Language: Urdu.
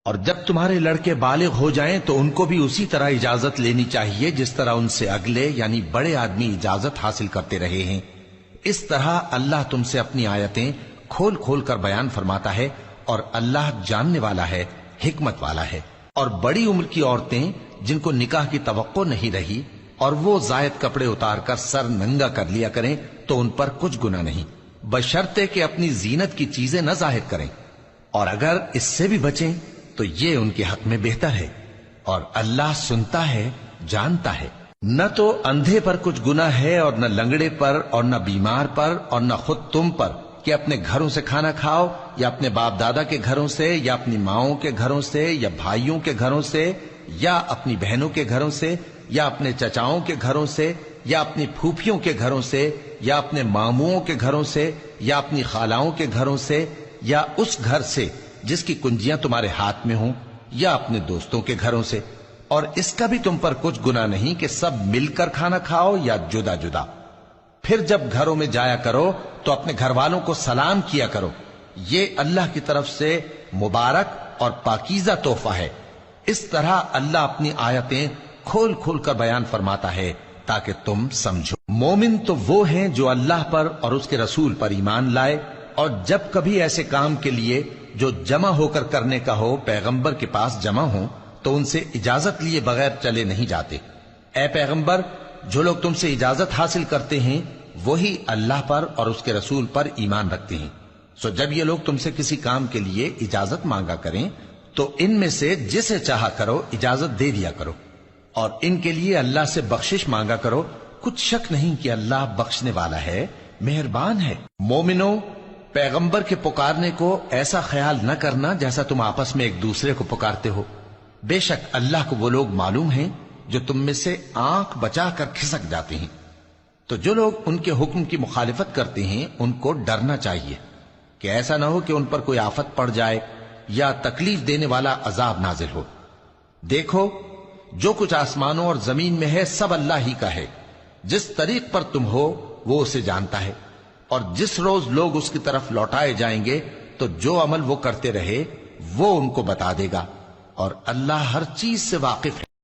اور جب تمہارے لڑکے بالغ ہو جائیں تو ان کو بھی اسی طرح اجازت لینی چاہیے جس طرح ان سے اگلے یعنی بڑے آدمی اجازت حاصل کرتے رہے ہیں۔ اس طرح اللہ تم سے اپنی آیتیں کھول کھول کر بیان فرماتا ہے، اور اللہ جاننے والا ہے، حکمت والا ہے۔ اور بڑی عمر کی عورتیں جن کو نکاح کی توقع نہیں رہی اور وہ زائد کپڑے اتار کر سر ننگا کر لیا کریں تو ان پر کچھ گناہ نہیں، بشرطے کہ اپنی زینت کی چیزیں نہ ظاہر کریں، اور اگر اس سے بھی بچیں تو یہ ان کے حق میں بہتر ہے، اور اللہ سنتا ہے، جانتا ہے۔ نہ تو اندھے پر کچھ گناہ ہے اور نہ لنگڑے پر اور نہ بیمار پر اور نہ خود تم پر کہ اپنے گھروں سے کھانا کھاؤ، یا اپنے باپ دادا کے گھروں سے، یا اپنی ماؤں کے گھروں سے، یا بھائیوں کے گھروں سے، یا اپنی بہنوں کے گھروں سے، یا اپنے چچاؤں کے گھروں سے، یا اپنی پھوپھیوں کے گھروں سے، یا اپنے ماموؤں کے گھروں سے، یا اپنی خالاؤں کے گھروں سے، یا اس گھر سے جس کی کنجیاں تمہارے ہاتھ میں ہوں، یا اپنے دوستوں کے گھروں سے۔ اور اس کا بھی تم پر کچھ گناہ نہیں کہ سب مل کر کھانا کھاؤ یا جدا جدا۔ پھر جب گھروں میں جایا کرو تو اپنے گھر والوں کو سلام کیا کرو، یہ اللہ کی طرف سے مبارک اور پاکیزہ تحفہ ہے۔ اس طرح اللہ اپنی آیتیں کھول کھول کر بیان فرماتا ہے تاکہ تم سمجھو۔ مومن تو وہ ہیں جو اللہ پر اور اس کے رسول پر ایمان لائے، اور جب کبھی ایسے کام کے لیے جو جمع ہو کر کرنے کا ہو پیغمبر کے پاس جمع ہوں تو ان سے اجازت لیے بغیر چلے نہیں جاتے۔ اے پیغمبر، جو لوگ تم سے اجازت حاصل کرتے ہیں وہی اللہ پر اور اس کے رسول پر ایمان رکھتے ہیں، سو جب یہ لوگ تم سے کسی کام کے لیے اجازت مانگا کریں تو ان میں سے جسے چاہا کرو اجازت دے دیا کرو، اور ان کے لیے اللہ سے بخشش مانگا کرو، کچھ شک نہیں کہ اللہ بخشنے والا ہے، مہربان ہے۔ مومنو، پیغمبر کے پکارنے کو ایسا خیال نہ کرنا جیسا تم آپس میں ایک دوسرے کو پکارتے ہو، بے شک اللہ کو وہ لوگ معلوم ہیں جو تم میں سے آنکھ بچا کر کھسک جاتے ہیں۔ تو جو لوگ ان کے حکم کی مخالفت کرتے ہیں ان کو ڈرنا چاہیے کہ ایسا نہ ہو کہ ان پر کوئی آفت پڑ جائے یا تکلیف دینے والا عذاب نازل ہو۔ دیکھو، جو کچھ آسمانوں اور زمین میں ہے سب اللہ ہی کا ہے، جس طریق پر تم ہو وہ اسے جانتا ہے، اور جس روز لوگ اس کی طرف لوٹائے جائیں گے تو جو عمل وہ کرتے رہے وہ ان کو بتا دے گا، اور اللہ ہر چیز سے واقف ہے۔